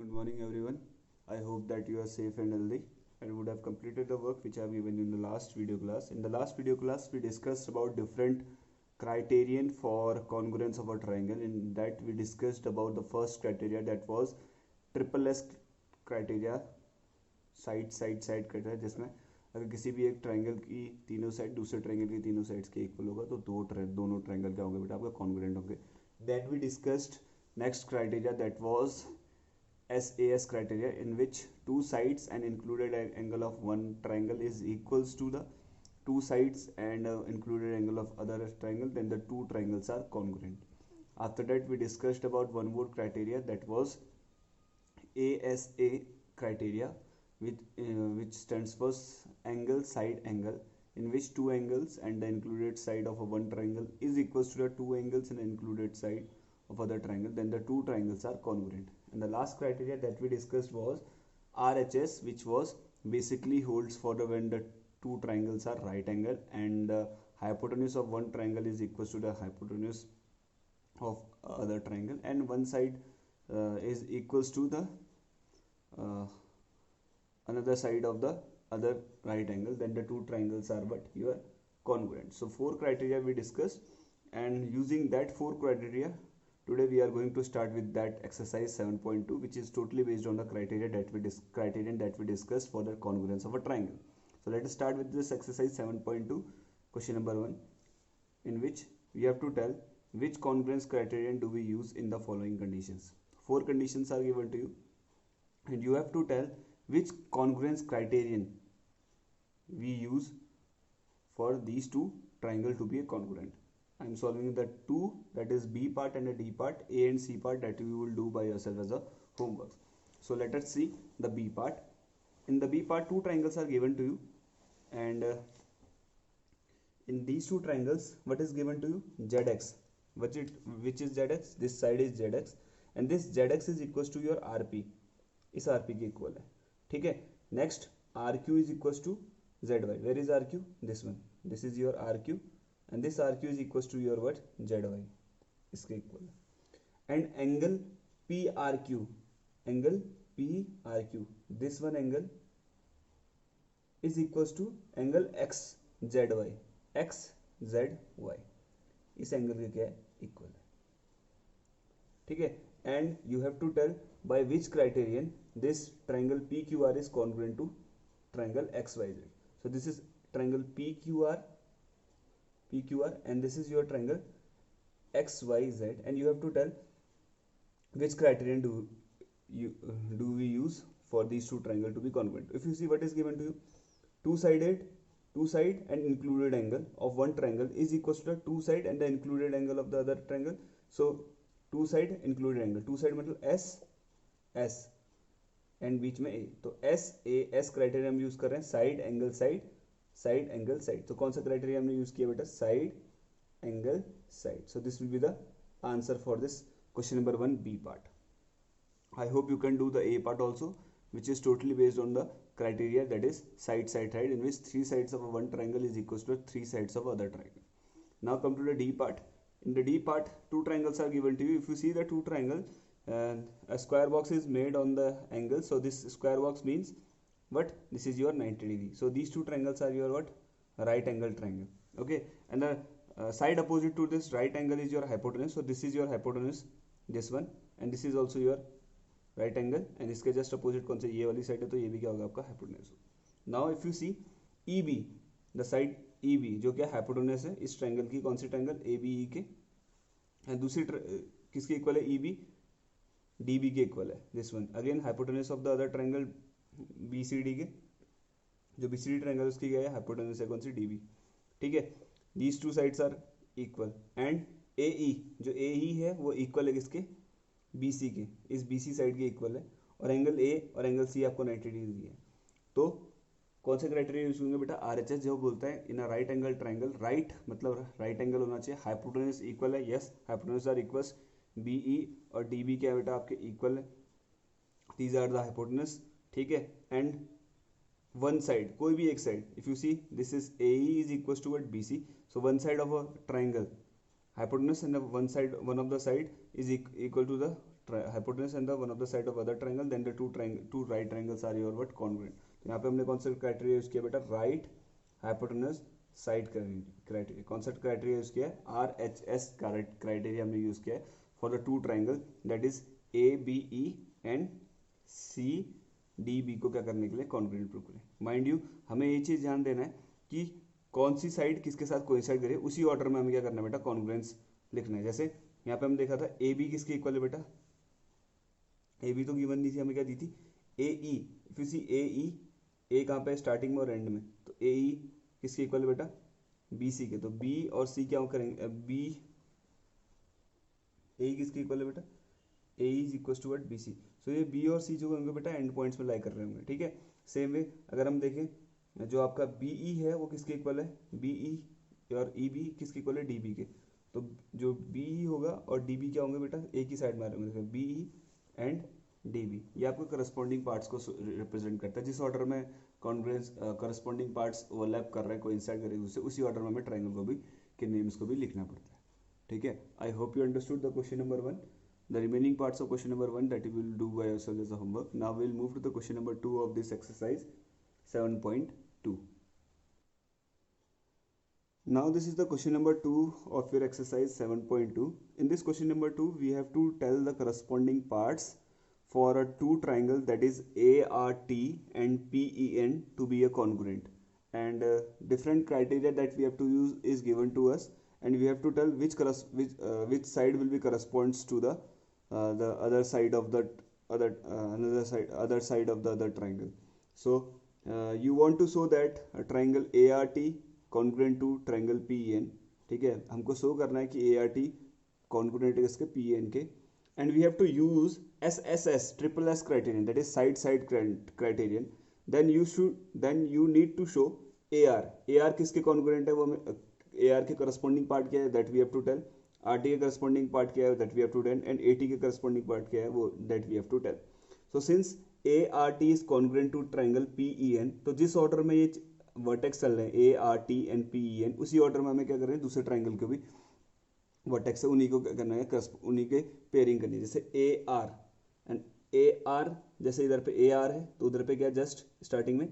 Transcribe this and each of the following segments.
Good morning, everyone. I hope that you are safe and healthy and would have completed the work which I have given you in the last video class. In the last video class, we discussed about different criterion for congruence of a triangle. In that, we discussed about the first criteria, that was triple S criteria, side criteria, जिसमें अगर किसी भी एक triangle की तीनों side दूसरे triangle की तीनों साइड्स के इक्वल होगा तो दोनों ट्राइंगल क्या होंगे बेटा, आपका कॉन्ग्रुएंट होंगे. Then we discussed next criteria, that was SAS criteria, in which two sides and included angle of one triangle is equals to the two sides and included angle of other triangle, then the two triangles are congruent. After that, we discussed about one more criteria, that was ASA criteria, which stands for angle side angle, in which two angles and the included side of a one triangle is equals to the two angles and the included side of other triangle, then the two triangles are congruent. And the last criteria that we discussed was RHS, which was basically holds for the when the two triangles are right angle and the hypotenuse of one triangle is equals to the hypotenuse of other triangle, and one side is equals to the another side of the other right angle, then the two triangles are what your congruent. So four criteria we discussed, and using that four criteria, today we are going to start with that exercise 7.2, which is totally based on the criterion that we discussed for the congruence of a triangle. So let us start with this exercise 7.2, question number 1, in which we have to tell which congruence criterion do we use in the following conditions. Four conditions are given to you, and you have to tell which congruence criterion we use for these two triangle to be a congruent. I am solving the two, that is B part and the D part, A and C part, that you will do by yourself as a homework. So let us see the B part. In the B part, two triangles are given to you, and in these two triangles, what is given to you? ZX. Which is ZX? This side is ZX, and this ZX is equals to your RP. इस RP के equal है, ठीक है. Next RQ is equals to ZY. Where is RQ? This one. This is your RQ, and this RQ is equals to your what? ZY. इसके equal है. And angle PRQ, this one angle is equals to angle XZY. इस angle के क्या है? Equal है, ठीक है. And you have to tell by which criterion this triangle PQR is congruent to triangle XYZ. So this is triangle PQR, and this is your triangle XYZ, and you have to tell which criterion do we use for these two triangle to be congruent. If you see what is given to you, two side and included angle of one triangle is equals to the two side and the included angle of the other triangle. So two side included angle, two side मतलब S and बीच में A, तो S criteria हम use कर रहे हैं, side angle side. तो कौन सा क्राइटेरिया हमने यूज किया बेटा? Side angle side. So this will be the answer for this question number 1 B part. I hope you can do the A part also, which is totally based on the criteria, that is side, in which three sides of one triangle is equals to three sides of other triangle. Now come to the D part. In the D part, two triangles are given to you. If you see the two triangle, a square box is made on the angle. So this square box means what? This is your 90 degree. So these two triangles are your what? Right angle triangle. Okay, and the side opposite to this right angle is your hypotenuse. So this is your hypotenuse, this one, and this is also your right angle. And इसके just opposite कौन सा? ये वाली side है, तो ये भी क्या होगा आपका? hypotenuse. Now if you see EB, the side EB जो क्या हाइपोटेन्यूस है इस ट्रायंगल की, कौन सी ट्रायंगल? ABE के, एंड दूसरी किसके इक्वल है? EB DB के इक्वल है. This one again hypotenuse of the other triangle BCD के, जो BCD ट्रायंगल उसकी क्या है? हाइपोटेन्यूस है कौन सी? DB, ठीक है. These two sides are equal, and AE जो AE है वो इक्वल है किसके? BC के, इस BC साइड के इक्वल है, और एंगल A और एंगल C आपको 90 डिग्री है. तो कौन से क्राइटेरिया यूज होंगे बेटा? RHS जो बोलता है in a right angle triangle, right मतलब राइट एंगल होना चाहिए, हाइपोटेन्यूस इक्वल है, yes hypotenuse are equals, BE और DB क्या है बेटा? आपके इक्वल है, दीज आर द हाइपोटेन्यूस, ठीक है. एंड वन साइड, कोई भी एक side, if you see this is AE is equals to what? BC. So one side of a triangle hypotenuse and one of the side is equal to the hypotenuse and the one of the side of other triangle, then the two right triangles are your what congruent. तो यहाँ पे हमने कौन सा criteria use किया बेटा, right hypotenuse side criteria. कौन सा क्राइटेरिया यूज किया है, RHS क्राइटेरिया हमने यूज किया है for the two triangle that is ABE and CDB को क्या करने के लिए, कॉन्ग्रुएंट प्रूव करें. माइंड यू हमें ये चीज ध्यान देना है कि कौन सी साइड किसके साथ कोइंसाइड करे, उसी ऑर्डर में हमें क्या करना है बेटा, कॉन्ग्रुएंस लिखना है. जैसे यहाँ पे हम देखा था AB किसके इक्वल है बेटा, AB तो गिवन नहीं थी, हमें क्या दी थी, AE. If you see AE, A कहाँ पे स्टार्टिंग में और एंड में, तो AE किसके इक्वल है बेटा, BC के. तो B और C क्या करेंगे, AE किसके इक्वल है बेटा, AE is equal to what, BC. सो ये B और C जो होंगे बेटा एंड पॉइंट्स में लाई कर रहे होंगे. ठीक है, सेम वे अगर हम देखें जो आपका BE है वो किसके इक्वल है, BE और EB किसके इक्वल है, DB के. तो जो BE होगा और DB क्या होंगे बेटा, एक ही साइड में आ रहे होंगे, BE एंड DB. ये आपको करस्पॉन्डिंग पार्ट्स को रिप्रेजेंट करता है. जिस ऑर्डर में कॉन्ग्रुएंस करस्पॉन्डिंग पार्ट्स ओवरलैप कर रहे हैं, कोइंसाइड कर रहे हैं, उसी ऑर्डर में हमें ट्राइंगल को भी के नेम्स को भी लिखना पड़ता है. ठीक है, आई hope you understood the question number 1. The remaining parts of question number 1 that you will do by yourself as a homework. Now we will move to the question number 2 of this exercise 7.2. Now this is the question number 2 of your exercise 7.2. In this question number 2 we have to tell the corresponding parts for a two triangle that is ART and PEN to be a congruent, and different criteria that we have to use is given to us, and we have to tell which side will be corresponds to the other side of the other side of the other triangle. So you want to show that a triangle ART congruent to triangle PEN. ठीक है, हमको show करना है कि ART congruent है इसके PEN के, and we have to use SSS triple S criterion, that is side criterion. Then you need to show AR किसके congruent है, वो AR के corresponding part क्या है, that we have to tell. RT के corresponding part क्या है, that we have to tell, and AT के corresponding part क्या है, वो that we have to tell. So since ART is congruent to triangle PEN, तो जिस ऑर्डर में ये वर्टेक्स चल रहे हैं ART and PEN, उसी ऑर्डर में हमें क्या कर रहे हैं, दूसरे ट्राइंगल को भी वर्टेक्स है उन्हीं को क्या करना है, उन्हीं के पेयरिंग करनी है. जैसे AR एंड AR, जैसे इधर पे AR है तो उधर पे क्या, जस्ट स्टार्टिंग में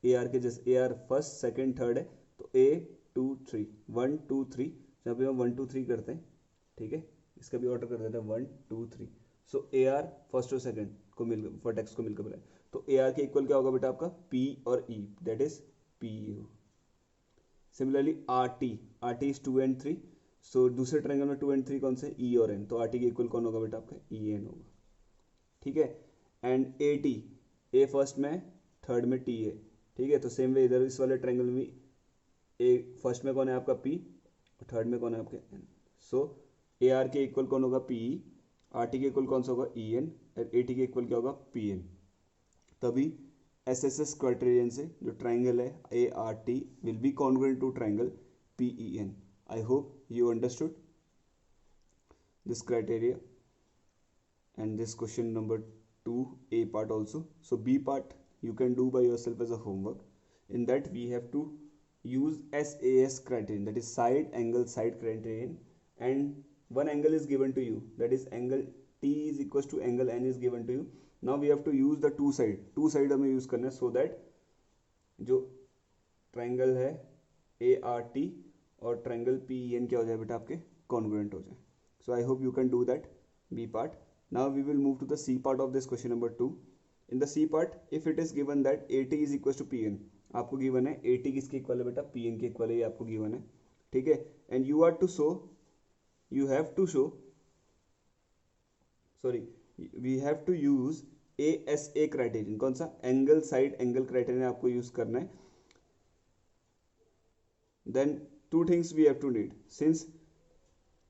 AR के जैसे AR फर्स्ट सेकंड थर्ड है, तो A 2 3 1 2 3, जहाँ पे हम 1 2 3 करते हैं. ठीक है, इसका भी ऑर्डर कर देते हैं 1 2 3. सो AR फर्स्ट और सेकंड को मिल वर्टेक्स को मिलकर बनाए, तो AR के इक्वल क्या होगा बेटा आपका, P और E, that is PU. Similarly RT is 2 and 3. सो दूसरे ट्रायंगल में 2 and 3 कौन से, E और N, तो RT के इक्वल कौन होगा बेटा आपका, EN होगा. ठीक है, एंड AT, A फर्स्ट में थर्ड में T है. ठीक है, तो सेम वे इधर इस वाले ट्रायंगल में A फर्स्ट में कौन है आपका P और थर्ड में कौन है आपके N. सो AR के इक्वल कौन होगा, PE. RT के इक्वल कौन सा होगा, EN. और AT के इक्वल क्या होगा, PN. तभी SSS क्राइटेरियन से जो ट्राइंगल है ART will be congruent to triangle PEN. I hope you understood this criteria and this question number 2A part also. So B part you can do by yourself as a homework. In that we have to use SAS criterion, that is side angle side criterion, and one angle is given to you, that is angle T is equals to angle N is given to you. Now we have to use the two side हमें use करना है, so that जो triangle है ART और triangle PEN क्या हो जाए बेटा, आपके कॉन्ग्रुएंट हो जाए. So I hope you can do that B part. Now we will move to the C part of this question number 2. In the C part if it is given that AT is equal to PN, आपको given है AT किसके equal है बेटा, PN के equal है, ये आपको given है. ठीक है, and you have to use ASA criterion. कौन सा, एंगल साइड एंगल क्राइटेरियन आपको यूज करना है. Then two things we have to need, since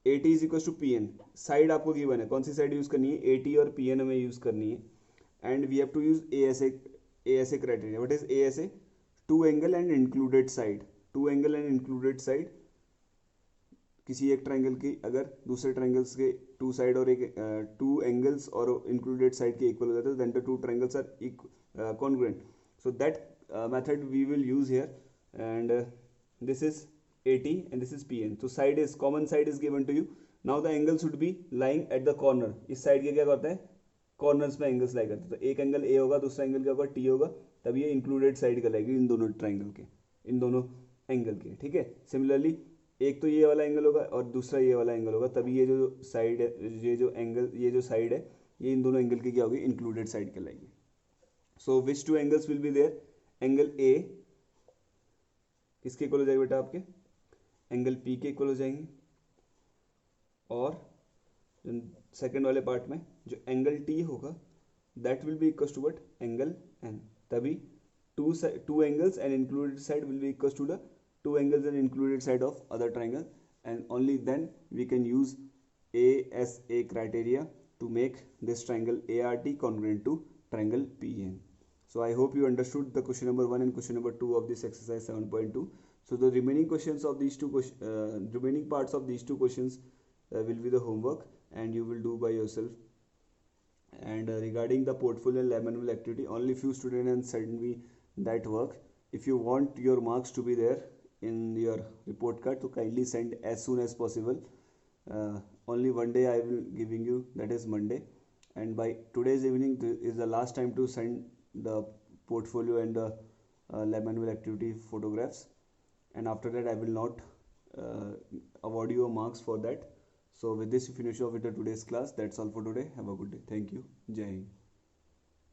AT is equals to PN, side आपको गिवन है, कौन सी साइड यूज करनी है, AT और PN हमें यूज करनी है. And we have to use ASA criteria. What is ASA, two angle and included side. Two angle and included side, किसी एक ट्राइंगल की अगर दूसरे ट्राइंगल्स के टू साइड और एक टू एंगल्स और इंक्लूडेड साइड के इक्वल हो जाते हैं, then the two triangles are congruent. So that method we will use here, and this is AT and this is PN. So common side is given to you, now the angle should be lying at the corner, इस side के क्या करते हैं, corners में angles लाई करते हैं, तो एक एंगल ए होगा, दूसरा एंगल क्या होगा, टी होगा, तब ये इंक्लूडेड साइड कहलाएगी इन दोनों ट्राइंगल के, इन दोनों एंगल के, ठीक है। सिमिलरली एक तो ये वाला एंगल होगा और दूसरा ये वाला एंगल होगा, तभी ये जो साइड है, ये जो एंगल, ये जो साइड है, ये इन दोनों एंगल की क्या होगी, इंक्लूडेड साइड कहलाएगी। So which two angles will be there, angle A किसके इक्वल हो जाएगा बेटा, आपके एंगल पी के इक्वल हो जाएंगे, और सेकंड वाले पार्ट में जो एंगल टी होगा that will be equal to what, angle N, तभी two angles and included side will be equals to the two angles and included side of other triangle, and only then we can use ASA criteria to make this triangle ART congruent to triangle PN. So I hope you understood the question number 1 and question number 2 of this exercise 7.2. So the remaining questions of these remaining parts of these two questions will be the homework, and you will do by yourself. And regarding the portfolio and lab manual activity, only few students have sent me that work. If you want your marks to be there in your report card, so kindly send as soon as possible. Only one day I will giving you, that is Monday, and by today's evening is the last time to send the portfolio and the lab manual activity photographs, and after that I will not award you marks for that. So with this we finish off with the today's class. That's all for today. Have a good day. Thank you. Jai Hind.